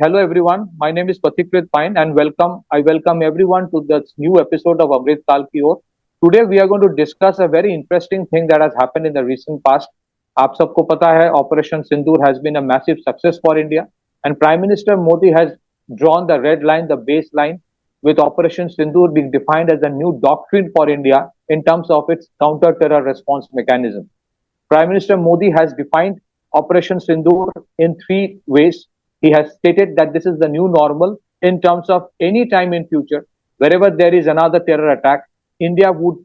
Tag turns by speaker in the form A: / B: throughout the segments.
A: Hello everyone. My name is Pathikrit Pine and welcome. I welcome everyone to this new episode of Amrit Kal Ki Or. Today we are going to discuss a very interesting thing that has happened in the recent past. आप सबको पता है Operation Sindoor has been a massive success for India and Prime Minister Modi has drawn the red line, the baseline, with Operation Sindoor being defined as a new doctrine for India in terms of its counter-terror response mechanism. Prime Minister Modi has defined Operation Sindoor in three ways. He has stated that this is the new normal in terms of any time in future, wherever there is another terror attack, India would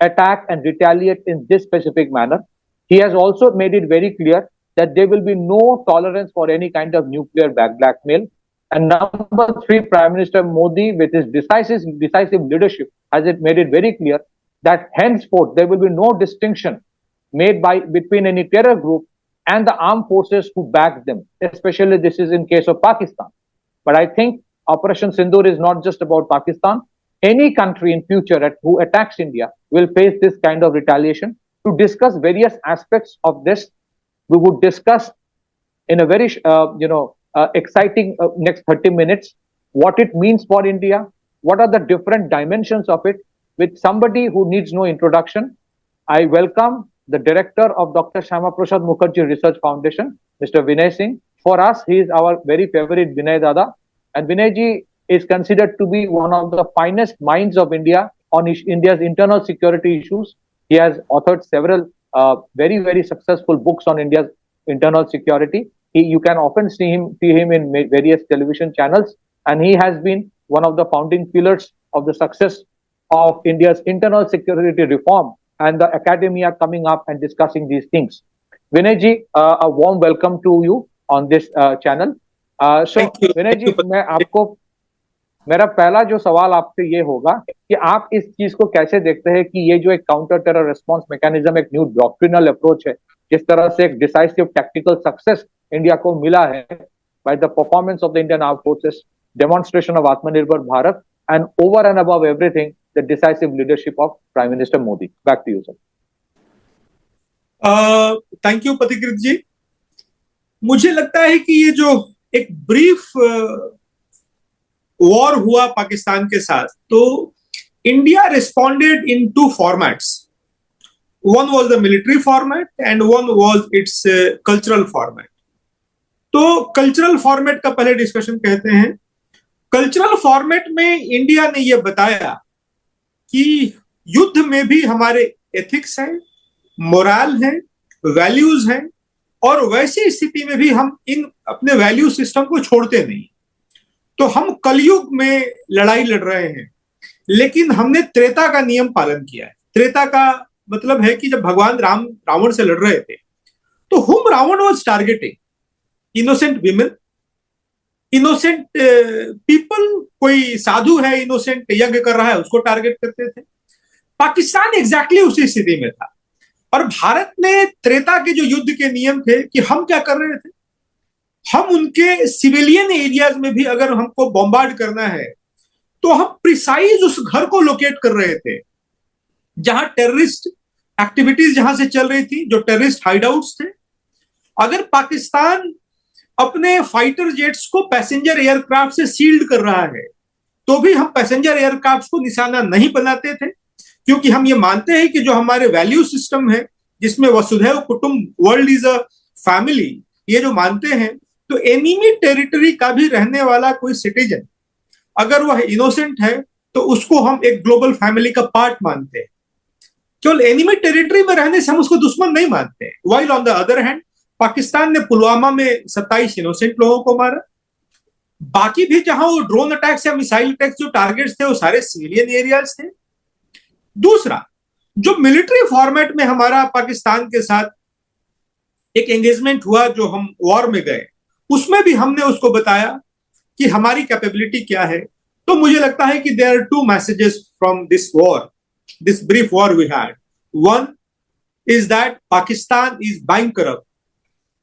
A: attack and retaliate in this specific manner. He has also made it very clear that there will be no tolerance for any kind of nuclear blackmail. And number three, Prime Minister Modi, with his decisive leadership, has made it very clear that henceforth there will be no distinction made between any terror group and the armed forces who back them. Especially this is in case of Pakistan. But I think Operation Sindoor is not just about Pakistan. Any country in future who attacks India will face this kind of retaliation. To discuss various aspects of this, we would discuss in a very exciting next 30 minutes what it means for India, what are the different dimensions of it, with somebody who needs no introduction. I welcome the director of Dr. Shyama Prasad Mukherjee Research Foundation, Mr. Vinay Singh. For us, he is our very favorite Vinay Dada. And Vinay ji is considered to be one of the finest minds of India on India's internal security issues. He has authored several very, very successful books on India's internal security. You can often see him in various television channels. And he has been one of the founding pillars of the success of India's internal security reform, and the academia coming up and discussing these things. Vinay ji, a warm welcome to you on this channel. So Vinay ji, मेरा पहला जो सवाल आपसे ये होगा कि आप इस चीज को कैसे देखते हैं कि ये जो एक काउंटर टेरर रिस्पांस मैकेनिज्म एक न्यू डॉक्ट्रिनल अप्रोच है, जिस तरह से एक डिसाइसिव टैक्टिकल सक्सेस इंडिया को मिला है by the performance of the Indian armed forces, demonstration of Atmanirbhar Bharat, and over and above everything the decisive leadership of Prime Minister Modi. Back to you, sir.
B: Thank you, Pathikrit ji. मुझे लगता है कि ये जो एक ब्रीफ वॉर हुआ पाकिस्तान के साथ, तो India responded in two formats. One was the military format and one was its cultural format. तो कल्चरल फॉर्मेट का पहले डिस्कशन कहते हैं. कल्चरल फॉर्मेट में इंडिया ने यह बताया कि युद्ध में भी हमारे एथिक्स हैं, मोरल है, वैल्यूज हैं, और वैसी स्थिति में भी हम इन अपने वैल्यू सिस्टम को छोड़ते नहीं. तो हम कलयुग में लड़ाई लड़ रहे हैं, लेकिन हमने त्रेता का नियम पालन किया है. त्रेता का मतलब है कि जब भगवान राम रावण से लड़ रहे थे, तो हुम Ravan was targeting innocent women, innocent people. कोई साधु है, इनोसेंट यज्ञ कर रहा है, उसको टारगेट करते थे. पाकिस्तान एग्जैक्टली उसी स्थिति में था. और भारत ने त्रेता के जो युद्ध के नियम थे कि हम क्या कर रहे थे, हम उनके सिविलियन एरियाज में भी अगर हमको बॉम्बार्ड करना है, तो हम प्रिसाइज उस घर को लोकेट कर रहे थे जहां टेररिस्ट एक्टिविटीज जहां से चल रही थी, जो टेररिस्ट हाइडआउट्स थे. अगर पाकिस्तान अपने फाइटर जेट्स को पैसेंजर एयरक्राफ्ट से सील्ड कर रहा है, तो भी हम पैसेंजर एयरक्राफ्ट को निशाना नहीं बनाते थे, क्योंकि हम ये मानते हैं कि जो हमारे वैल्यू सिस्टम है, जिसमें वसुधैव कुटुंब, वर्ल्ड इज अ फैमिली, ये जो मानते हैं, तो एनिमी टेरिटरी का भी रहने वाला कोई सिटीजन अगर वह इनोसेंट है, तो उसको हम एक ग्लोबल फैमिली का पार्ट मानते हैं. केवल एनिमी टेरिटरी में रहने से हम उसको दुश्मन नहीं मानते. While on the other hand, Pakistan ने पुलवामा में 27 इनोसेंट लोगों को मारा. बाकी भी जहां वो ड्रोन अटैक्स या मिसाइल अटैक्स जो टारगेट्स थे, वो सारे सिविलियन एरियाज थे. दूसरा, जो मिलिट्री फॉर्मेट में हमारा पाकिस्तान के साथ एक एंगेजमेंट हुआ, जो हम वॉर में गए, उसमें भी हमने उसको बताया कि हमारी कैपेबिलिटी क्या है. तो मुझे लगता है कि there are two messages from this war, this brief war we had. One is that Pakistan is bankrupt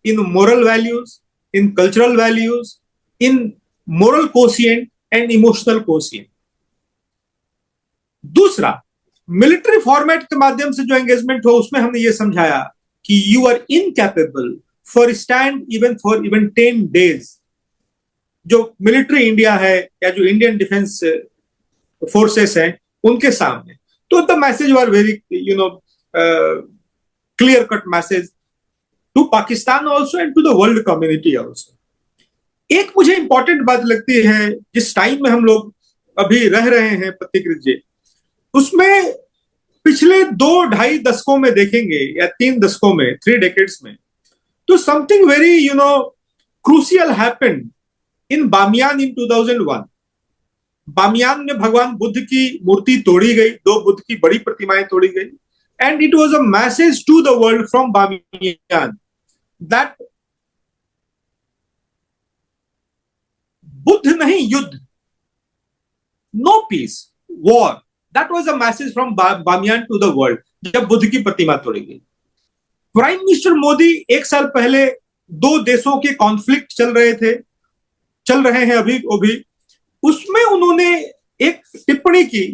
B: in moral values, in cultural values, in moral quotient and emotional quotient. दूसरा, मिलिट्री फॉर्मेट के माध्यम से जो engagement हो, उसमें हमने ये समझाया कि you are incapable for stand even for 10 days. जो मिलिट्री इंडिया है या जो इंडियन डिफेंस फोर्सेस हैं उनके सामने। तो the message were very clear cut message to Pakistan also and to the world community also. एक मुझे इंपॉर्टेंट बात लगती है, जिस टाइम में हम लोग अभी रह रहे हैं पथिकृत जी, उसमें पिछले 2-2.5 दशकों में देखेंगे या 3 दशकों में, 3 डेकेड्स में, तो something very crucial happened in Bamiyan in 2001। Bamiyan में भगवान बुद्ध की मूर्ति तोड़ी गई, 2 बुद्ध की बड़ी प्रतिमाएं तोड़ी गई, and it was a message to the world from Bamiyan that Buddha नहीं, युद्ध, no peace, war. That was a message from Bamiyan to the world, जब बुद्ध की प्रतिमा तोड़ी गई। प्राइम मिनिस्टर मोदी 1 साल पहले 2 देशों के कॉन्फ्लिक्ट चल रहे हैं अभी, उसमें उन्होंने एक टिप्पणी की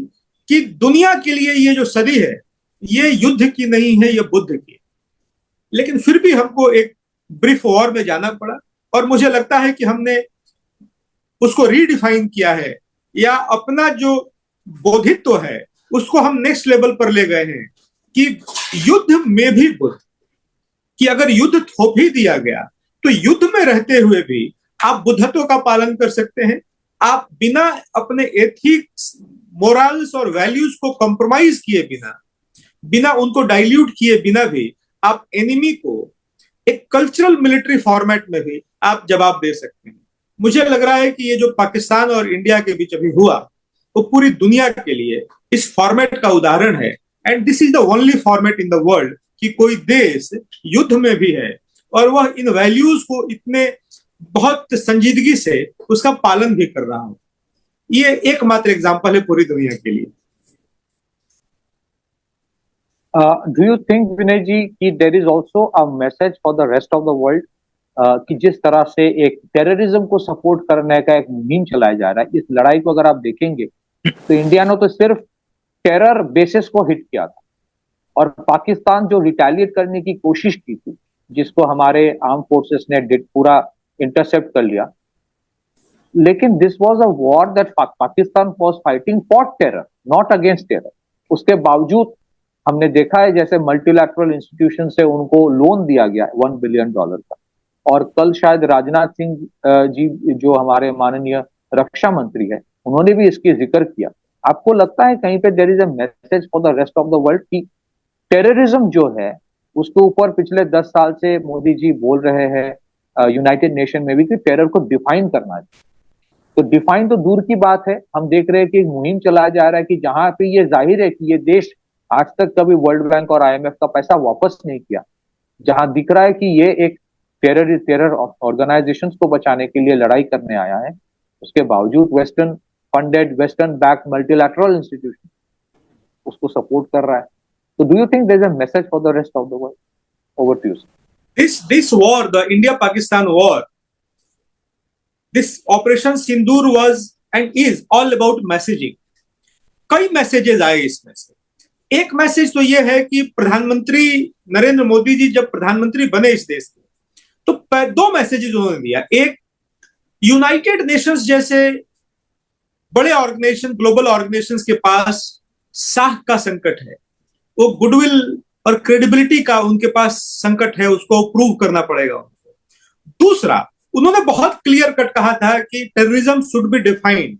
B: कि दुनिया के लिए ये जो सदी है ये युद्ध की नहीं है, ये बुद्ध की। लेकिन फिर भी हमको एक ब्रीफ वॉर में जाना पड़ा, और मुझे लगता है कि हमने उसको रीडिफाइन किया है, या अपना जो बौद्धित्व है उसको हम नेक्स्ट लेवल पर ले गए हैं कि युद्ध में भी बुद्ध, कि अगर युद्ध थोप ही दिया गया तो युद्ध में रहते हुए भी आप बुद्धत्व का पालन कर सकते हैं। आप बिना अपने एथिक्स, मोरल्स और वैल्यूज को कॉम्प्रोमाइज किए बिना उनको डाइल्यूट किए बिना भी आप एनिमी को एक कल्चरल मिलिट्री फॉर्मेट में भी आप जवाब दे सकते हैं। मुझे लग रहा है कि ये जो पाकिस्तान और इंडिया के बीच अभी हुआ वो पूरी दुनिया के लिए इस फॉर्मेट का उदाहरण है, and this is the only format in the world कि कोई देश युद्ध में भी है और वह इन वैल्यूज को इतने बहुत संजीदगी से उसका पालन भी कर रहा हो। ये एकमात्र एग्जांपल है पूरी दुनिया के लिए।
A: Do you think Vinay ji कि there is also a message for the rest of the world कि जिस तरह से एक टेररिज्म को सपोर्ट करने का एक मुहिम चलाया जा रहा है, इस लड़ाई को अगर आप देखेंगे तो इंडिया ने तो सिर्फ टेरर बेसिस को हिट किया था, और पाकिस्तान जो रिटेलिएट करने की कोशिश की थी, जिसको हमारे आर्म फोर्सेस ने पूरा इंटरसेप्ट कर लिया। लेकिन this was a war that Pakistan was fighting for terror, not against terror. उसके बावजूद हमने देखा है जैसे मल्टीलैटरल इंस्टीट्यूशन से उनको लोन दिया गया $1 बिलियन का, और कल शायद राजनाथ सिंह जी जो हमारे माननीय रक्षा मंत्री है, उन्होंने भी इसकी जिक्र किया। आपको लगता है कहीं पे there is a message for the rest of the world कि टेररिज्म जो है उसके ऊपर पिछले 10 साल से मोदी जी बोल रहे हैं यूनाइटेड नेशन में भी कि टेरर को डिफाइन करना है। तो डिफाइन तो दूर की बात है, हम देख रहे हैं कि एक मुहिम चलाया जा रहा है कि जहां पे ये जाहिर है कि ये देश आज तक कभी वर्ल्ड बैंक और IMF का पैसा वापस नहीं किया, जहां दिख रहा है कि ये एक टेरर ऑर्गेनाइजेशंस को बचाने के लिए लड़ाई करने आया है, उसके बावजूद western funded, western back multilateral institution उसको सपोर्ट कर रहा है। So do you think there's a message for the rest of the world? Over to you, sir.
B: This war, the India-Pakistan war, this Operation Sindoor was and is all about messaging. कई messages आए इसमें से। एक message तो यह है कि प्रधानमंत्री नरेंद्र मोदी जी जब प्रधानमंत्री बने इस देश के, तो 2 मैसेजेस उन्होंने दिया। एक, यूनाइटेड नेशंस जैसे बड़े ऑर्गेनाइजेशन, ग्लोबल ऑर्गेनाइजेशंस के पास साख का संकट है, वो गुडविल और क्रेडिबिलिटी का उनके पास संकट है, उसको प्रूव करना पड़ेगा उनको। दूसरा, उन्होंने बहुत क्लियर कट कहा था कि टेररिज्म शुड बी डिफाइंड,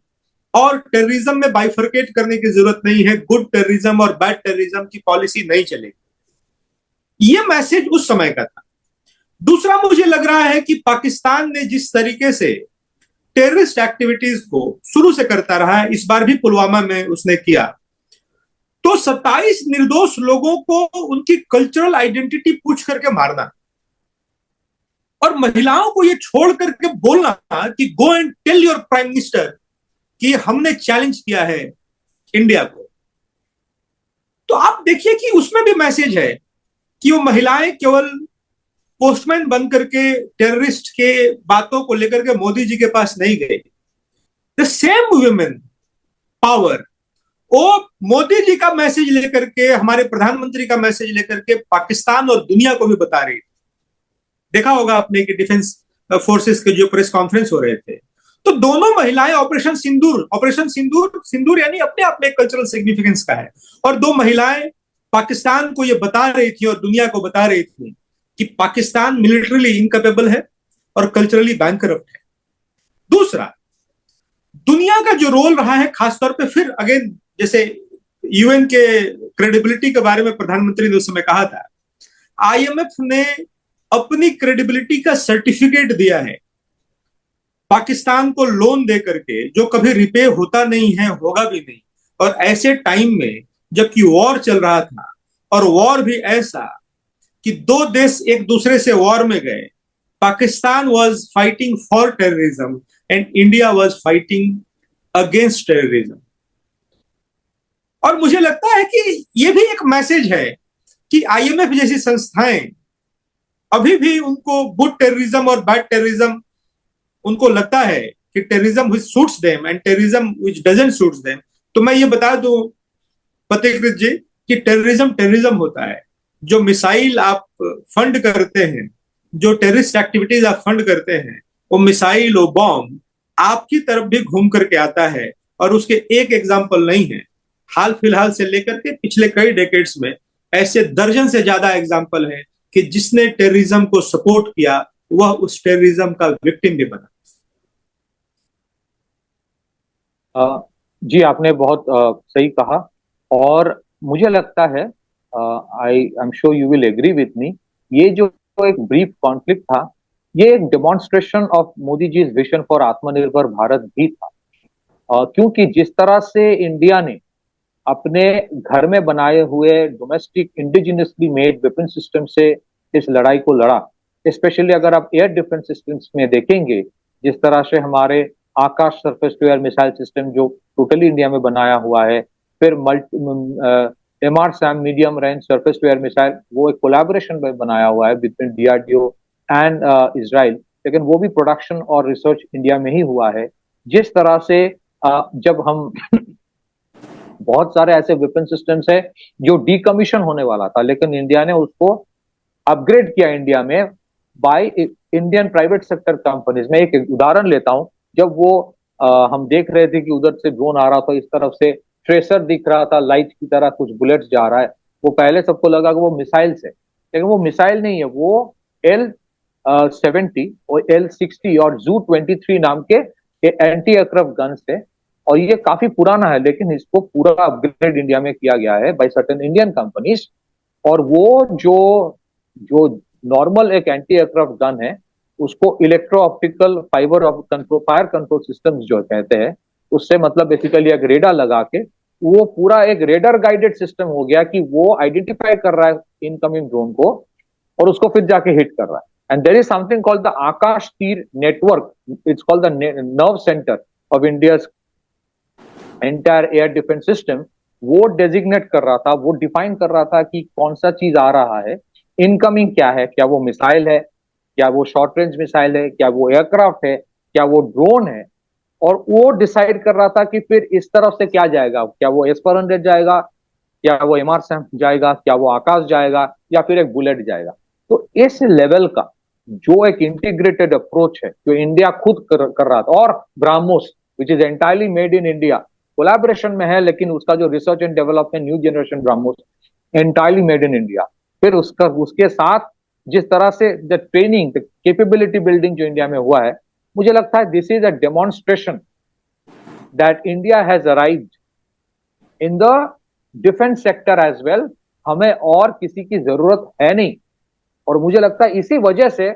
B: और टेररिज्म में बाइफरकेट करने की जरूरत नहीं है, गुड टेररिज्म और बैड टेररिज्म की पॉलिसी नहीं चलेगी। ये मैसेज उस समय का था। दूसरा, मुझे लग रहा है कि पाकिस्तान ने जिस तरीके से टेररिस्ट एक्टिविटीज को शुरू से करता रहा है, इस बार भी पुलवामा में उसने किया, तो 27 निर्दोष लोगों को उनकी कल्चरल आइडेंटिटी पूछ करके मारना, और महिलाओं को ये छोड़ करके बोलना कि go and tell your prime minister कि हमने चैलेंज किया है इंडिया को। तो आप देखिए कि उसमें भी मैसेज है कि वो महिलाएं केवल पोस्टमैन बन करके टेररिस्ट के बातों को लेकर के मोदी जी के पास नहीं गए। द सेम वुमेन पावर, वो मोदी जी का मैसेज लेकर के, हमारे प्रधानमंत्री का मैसेज लेकर के पाकिस्तान और दुनिया को भी बता रही थी। देखा होगा आपने कि डिफेंस फोर्सेस के जो प्रेस कॉन्फ्रेंस हो रहे थे, तो दोनों महिलाएं ऑपरेशन सिंदूर सिंदूर यानी अपने आप में कल्चरल सिग्निफिकेंस का है, और दो महिलाएं पाकिस्तान को ये बता रही थी और दुनिया को बता रही थी कि पाकिस्तान मिलिटरीली इनकैपेबल है और कल्चरली बैंकरप्ट है। दूसरा, दुनिया का जो रोल रहा है, खासतौर पे फिर अगेन, जैसे यूएन के क्रेडिबिलिटी के बारे में प्रधानमंत्री ने उस समय कहा था, आईएमएफ ने अपनी क्रेडिबिलिटी का सर्टिफिकेट दिया है पाकिस्तान को लोन दे करके, जो कभी रिपे होता नहीं है, होगा भी नहीं। और ऐसे टाइम में जबकि वॉर चल रहा था, और वॉर भी ऐसा कि दो देश एक दूसरे से वॉर में गए, Pakistan was fighting for terrorism and India was fighting against terrorism. और मुझे लगता है कि ये भी एक मैसेज है कि आईएमएफ जैसी संस्थाएं अभी भी उनको गुड टेररिज्म और बैड टेररिज्म, उनको लगता है कि terrorism which suits them and terrorism which doesn't suits them. तो मैं ये बता दूं पथिकृत जी कि टेररिज्म होता है जो मिसाइल आप फंड करते हैं, जो टेररिस्ट एक्टिविटीज आप फंड करते हैं, वो मिसाइल, वो बॉम्ब आपकी तरफ भी घूम करके आता है। और उसके एक एग्जाम्पल नहीं है, हाल फिलहाल से लेकर के पिछले कई डेकेड्स में ऐसे दर्जन से ज्यादा एग्जाम्पल है कि जिसने टेररिज्म को सपोर्ट किया वह उस टेररिज्म का विक्टिम भी बना।
A: जी, आपने बहुत सही कहा। और मुझे लगता है, I am sure you will agree with me, ये जो एक ब्रीफ कॉन्फ्लिक्ट था, ये एक demonstration of Modi ji vision for Atmanirbhar Bharat भी था। क्योंकि जिस तरह से इंडिया ने अपने घर में बनाए हुए domestic indigenously made weapon system से इस लड़ाई को लड़ा, स्पेशली अगर आप एयर डिफेंस सिस्टम्स में देखेंगे, जिस तरह से हमारे Akash surface to air missile system जो टोटली इंडिया में बनाया हुआ है, फिर MRSAM medium range surface to air missile, वो एक कोलैबोरेशन में बनाया हुआ है बिटवीन डीआरडीओ एंड इजराइल, लेकिन वो भी प्रोडक्शन और रिसर्च इंडिया में ही हुआ है। जिस तरह से जब हम बहुत सारे ऐसे वेपन सिस्टम्स है जो डीकमीशन होने वाला था, लेकिन इंडिया ने उसको अपग्रेड किया इंडिया में by Indian private sector companies. में एक उदाहरण लेता हूं, जब वो हम देख रहे थे कि उधर से ड्रोन आ रहा था, इस तरफ से ट्रेसर दिख रहा था, लाइट की तरह कुछ बुलेट्स जा रहा है, वो पहले सबको लगा कि वो मिसाइल से, लेकिन वो मिसाइल नहीं है, वो L-70 और L-60 और Zu-23 नाम के एंटी एयरक्राफ्ट गन्स थे। और ये काफी पुराना है, लेकिन इसको पूरा अपग्रेड इंडिया में किया गया है बाय सर्टेन इंडियन कंपनीज। और वो जो जो नॉर्मल एक एंटी एयरक्राफ्ट गन है, उसको electro optical fibre control fire control systems जो कहते हैं, उससे मतलब बेसिकली एक रेडार लगा के वो पूरा एक रेडर गाइडेड सिस्टम हो गया कि वो आइडेंटिफाई कर रहा है इनकमिंग ड्रोन को और उसको फिर जाके हिट कर रहा है। And there is something called the Akash Teer network, it's called the nerve centre of India entire air defence system. वो डेजिग्नेट कर रहा था, वो डिफाइन कर रहा था कि कौन सा चीज आ रहा है, इनकमिंग क्या है, क्या वो मिसाइल है, क्या वो शॉर्ट रेंज मिसाइल है, क्या वो एयरक्राफ्ट है, क्या वो ड्रोन है। और वो डिसाइड कर रहा था कि फिर इस तरफ से क्या जाएगा, क्या वो S-400 जाएगा, क्या वो MRSAM जाएगा, क्या वो आकाश जाएगा, या फिर एक बुलेट जाएगा। तो इस लेवल का जो एक इंटीग्रेटेड अप्रोच है जो इंडिया खुद कर रहा था, और BrahMos which is entirely made in India collaboration में है, लेकिन उसका जो research and development new generation BrahMos entirely made in India. फिर उसके साथ जिस तरह से the training, the capability building जो इंडिया में हुआ है, मुझे लगता है this is a demonstration that India has arrived in the defence sector as well. हमें और किसी की जरूरत है नहीं। और मुझे लगता है इसी वजह से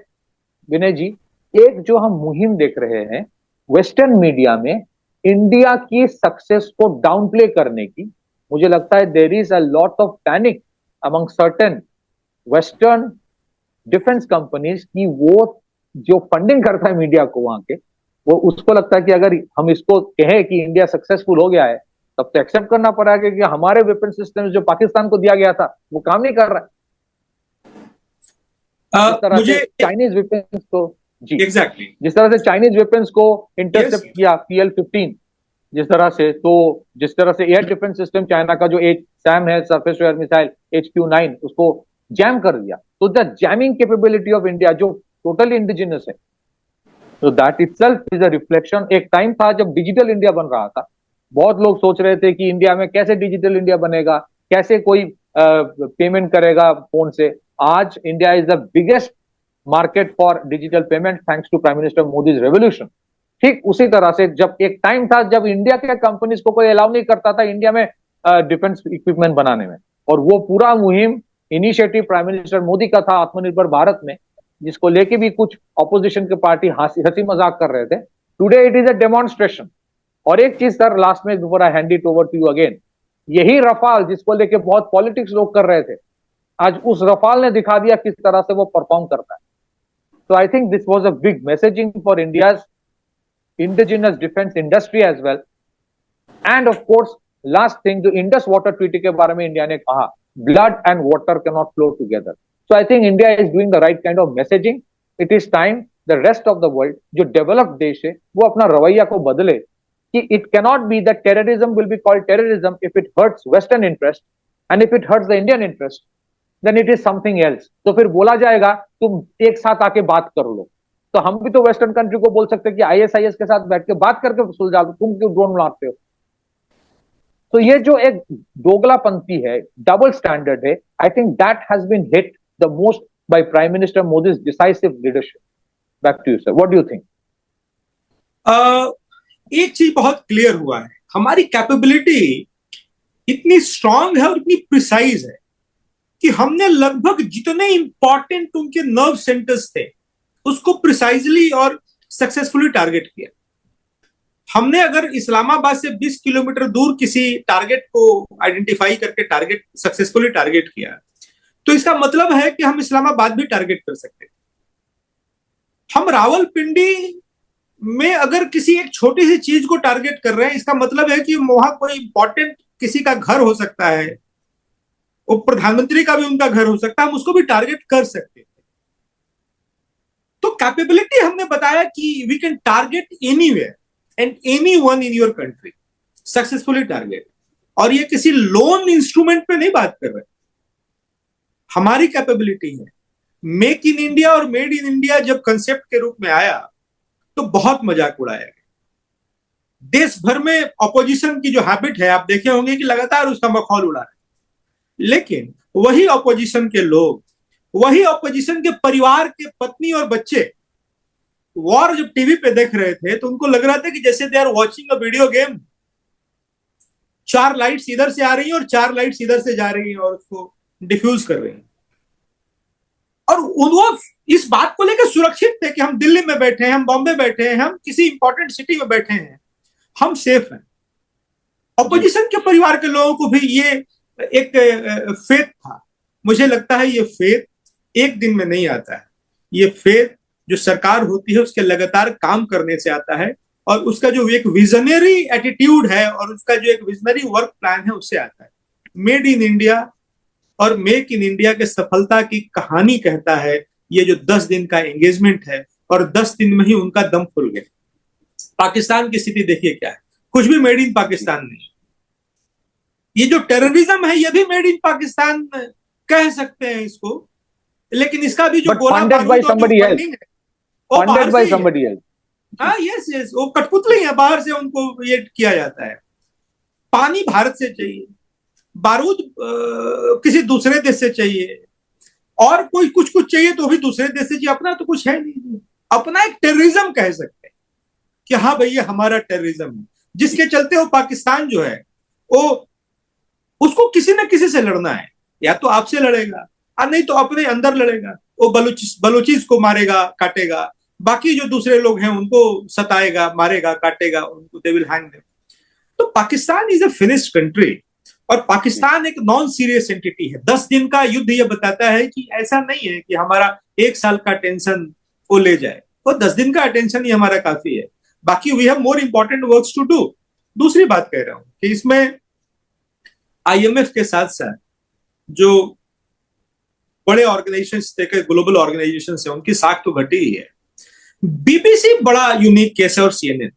A: विनय जी, एक जो हम मुहिम देख रहे हैं वेस्टर्न मीडिया में इंडिया की सक्सेस को डाउन प्ले करने की, मुझे लगता है there is a lot of panic among certain western defence companies की वो जो फंडिंग करता है मीडिया को वहां के, वो उसको लगता है कि अगर हम इसको कहें कि इंडिया सक्सेसफुल हो गया है, तब तो एक्सेप्ट करना पड़ेगा कि हमारे वेपन सिस्टम जो पाकिस्तान को दिया गया था वो काम नहीं कर रहा है। जिस तरह से चाइनीज वेपन्स को जिस तरह से चाइनीज वेपन्स को इंटरसेप्ट किया PL-15, जिस तरह से एयर डिफेंस सिस्टम चाइना का जो SAM है, surface to air missile HQ-9, उसको जैम कर दिया। तो the jamming capability of India जो टोटली इंडिजिनस है, तो that itself is a reflection. एक टाइम था जब डिजिटल इंडिया बन रहा था, बहुत लोग सोच रहे थे कि इंडिया में कैसे डिजिटल इंडिया बनेगा, कैसे कोई पेमेंट करेगा फोन से। आज India is the biggest market for digital payment thanks to prime minister Modi revolution. ठीक उसी तरह से जब एक टाइम था जब इंडिया के कंपनीज को कोई अलाउ नहीं करता था इंडिया में डिफेंस इक्विपमेंट बनाने में, और वो पूरा मुहिम इनिशिएटिव प्राइम मिनिस्टर मोदी का था आत्मनिर्भर भारत में, जिसको लेके भी कुछ ऑपोजिशन के पार्टी हंसी मजाक कर रहे थे। Today it is a demonstration. और एक चीज सर लास्ट में before I hand it over to you again, यही रफाल जिसको लेके बहुत पॉलिटिक्स लोग कर रहे थे, आज उस रफाल ने दिखा दिया किस तरह से वो परफॉर्म करता है। So I think this was a big messaging for India's indigenous defense industry as well. And of course, last thing, जो Indus Water Treaty के बारे में इंडिया ने कहा, blood and water cannot flow together. So I think India is doing the right kind of messaging. It is time the rest of the world, जो developed देश है, वो अपना रवैया को बदले कि it cannot be that terrorism will be called terrorism if it hurts Western interest, and if it hurts the Indian interest, then it is something else. तो फिर बोला जाएगा तुम एक साथ आके बात कर लो। तो हम भी तो वेस्टर्न कंट्री को बोल सकते हैं कि आईएसआईएस के साथ बैठ के बात करके सुलझा दो, तुम क्यों ड्रोन मारते हो। तो ये जो एक दोगलापंथी है, डबल स्टैंडर्ड है, I think that has been hit the most by prime minister Modi's decisive leadership. Back to you sir, what do you think?
B: एक चीज बहुत क्लियर हुआ है, हमारी कैपेबिलिटी इतनी स्ट्रांग है और इतनी प्रिसाइज है कि हमने लगभग जितने इंपॉर्टेंट उनके नर्व सेंटर्स थे उसको प्रिसाइजली और सक्सेसफुली टारगेट किया। हमने अगर इस्लामाबाद से 20 किलोमीटर दूर किसी टारगेट को आइडेंटिफाई करके सक्सेसफुली टारगेट किया, तो इसका मतलब है कि हम इस्लामाबाद भी टारगेट कर सकते हैं। हम रावलपिंडी में अगर किसी एक छोटी सी चीज को टारगेट कर रहे हैं, इसका मतलब है कि वहां कोई इंपॉर्टेंट किसी का घर हो सकता है, वो प्रधानमंत्री का भी उनका घर हो सकता है, हम उसको भी टारगेट कर सकते हैं। तो कैपेबिलिटी हमने बताया कि we can target anywhere and anyone in your country, successfully target. और ये किसी लोन इंस्ट्रूमेंट पे नहीं बात कर रहे, हमारी कैपेबिलिटी है। मेक इन इंडिया और मेड इन इंडिया जब कंसेप्ट के रूप में आया तो बहुत मजाक उड़ाया गया। देश भर में ऑपोजिशन की जो हैबिट है, आप देखे होंगे कि लगातार उसका मखौल उड़ा रहे, लेकिन वही ऑपोजिशन के लोग, वही ऑपोजिशन के परिवार के पत्नी और बच्चे वॉर जब टीवी पे देख रहे थे तो उनको लग रहा था कि जैसे they are watching a video game. 4 lights इधर से आ रही हैं और 4 लाइट्स इधर से जा रही हैं और उसको डिफ्यूज कर रही हैं। और वो इस बात को लेकर सुरक्षित थे कि हम दिल्ली में बैठे हैं, हम बॉम्बे बैठे हैं, हम किसी इंपॉर्टेंट सिटी में बैठे हैं, हम सेफ हैं। ऑपोजिशन के परिवार के लोगों को भी ये एक फेथ था। मुझे लगता है ये फेथ एक दिन में नहीं आता है, ये फेथ जो सरकार होती है उसके लगातार काम करने से आता है, और उसका जो एक विजनरी एटीट्यूड है और उसका जो एक विजनरी वर्क प्लान है उससे आता है। मेड इन इंडिया और मेक इन इंडिया के सफलता की कहानी कहता है ये जो 10 दिन का एंगेजमेंट है, और 10 दिन में ही उनका दम खुल गया। पाकिस्तान की स्थिति देखिए क्या है, कुछ भी मेड इन पाकिस्तान नहीं। ये जो टेररिज्म है ये भी मेड इन पाकिस्तान कह सकते हैं इसको, लेकिन इसका भी जो गोला बारूद और जो फंडिंग है वो बाहर से ही है। हाँ, यस, वो कठपुतली है, बाहर से उनको ये किया जाता है। पानी भारत से चाहिए, बारूद किसी दूसरे देश से चाहिए, और कोई कुछ चाहिए तो भी दूसरे देश से चाहिए। अपना तो कुछ है नहीं, अपना एक टेररिज्म कह सकते हैं कि हाँ भैया हमारा टेररिज्म है, जिसके चलते वो पाकिस्तान जो है वो उसको किसी न किसी से लड़ना है, या तो आपसे लड़ेगा और नहीं तो अपने अंदर लड़ेगा। वो बलूचिस को मारेगा, काटेगा, बाकी जो दूसरे लोग हैं उनको सताएगा, मारेगा, काटेगा, उनको दे विल हैंग देम। तो Pakistan is a finished country, और पाकिस्तान एक नॉन सीरियस एंटिटी है। 10 दिन का युद्ध ये बताता है कि ऐसा नहीं है कि हमारा 1 साल का टेंशन वो ले जाए, वो 10 दिन का अटेंशन ही हमारा काफी है। बाकी we have more important works to do. दूसरी बात कह रहा हूं कि इसमें आईएमएफ के साथ साथ जो बड़े ऑर्गेनाइजेशन देखकर ग्लोबल ऑर्गेनाइजेशन है उनकी साख तो घटी ही है। बीबीसी बड़ा यूनिक केस है और सीएनएन।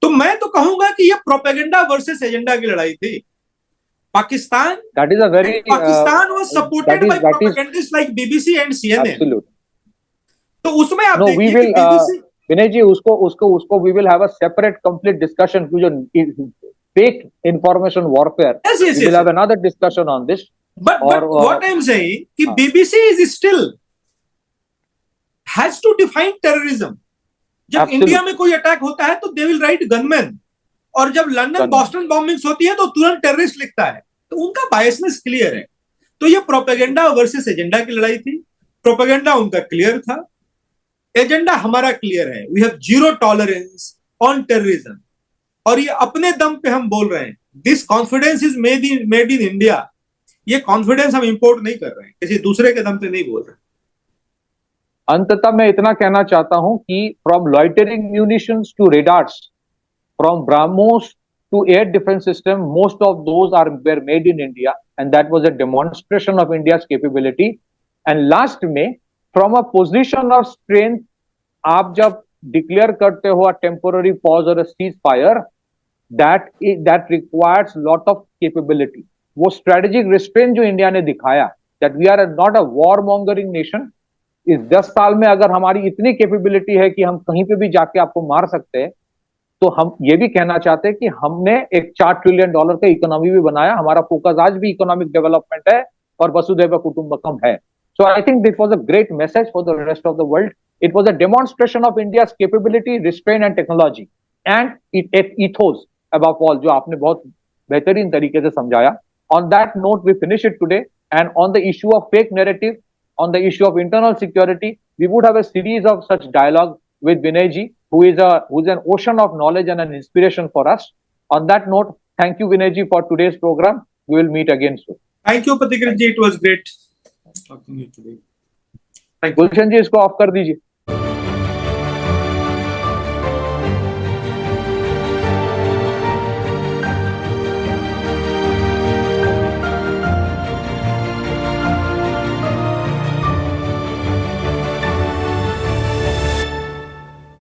B: तो मैं तो कहूंगा कि ये प्रोपेगेंडा वर्सेस एजेंडा की लड़ाई थी। Pakistan was supported by propagandist like BBC and CNN. तो उसमें आप
A: No, we
B: देखिए कि
A: will,
B: बीबीसी
A: विनय जी, उसको we will have a separate complete discussion. जो fake information warfare,
B: yes yes
A: we will
B: yes,
A: have another discussion on this.
B: But
A: और
B: what I am saying कि
A: हाँ,
B: BBC is still has to define terrorism. जब India में
A: absolutely,
B: कोई attack होता है तो दे विल राइट गनमैन, और जब लंदन
A: gunman.
B: बॉस्टन बॉम्बिंग्स होती है तो तुरंत टेररिस्ट लिखता है. तो उनका बायसनेस क्लियर है. तो ये प्रोपेगेंडा वर्सेस एजेंडा की लड़ाई थी. प्रोपेगेंडा उनका क्लियर था, एजेंडा हमारा क्लियर है. We have zero tolerance on terrorism. और ये अपने दम पे हम बोल रहे हैं, this confidence is made in India. ये कॉन्फिडेंस हम इंपोर्ट नहीं कर रहे हैं, किसी दूसरे के दम पे नहीं बोल रहे.
A: अंततः मैं इतना कहना चाहता हूं कि from loitering munitions to radars, from BrahMos to air defense system, most of those were made in India, and that was a demonstration of India's capability. And last में, from a position of strength, आप जब declare करते हो a temporary pause or a ceasefire, that requires lot of capability. वो strategic restraint जो India ने दिखाया, that we are not a warmongering nation. इस 10 साल में अगर हमारी इतनी कैपेबिलिटी है कि हम कहीं पे भी जाके आपको मार सकते हैं, तो हम ये भी कहना चाहते हैं कि हमने एक $4 ट्रिलियन का इकोनॉमी भी बनाया. हमारा फोकस आज भी इकोनॉमिक डेवलपमेंट है और वसुधैव कुटुंबकम है. So I think this was a great message for the rest of the world. It was a demonstration of India's capability, restraint and technology and it ethos above all, जो आपने बहुत बेहतरीन तरीके से समझाया. On that note we finish it today. And on the issue of fake narrative, on the issue of internal security, we would have a series of such dialogue with Vinay ji, who's an ocean of knowledge and an inspiration for us. On that note, thank you, Vinay ji, for today's program. We will meet again soon.
B: Thank you Patikrit ji, it was great talking to you today. Thank you.
A: गुलशन जी, इसको of कर दीजिए.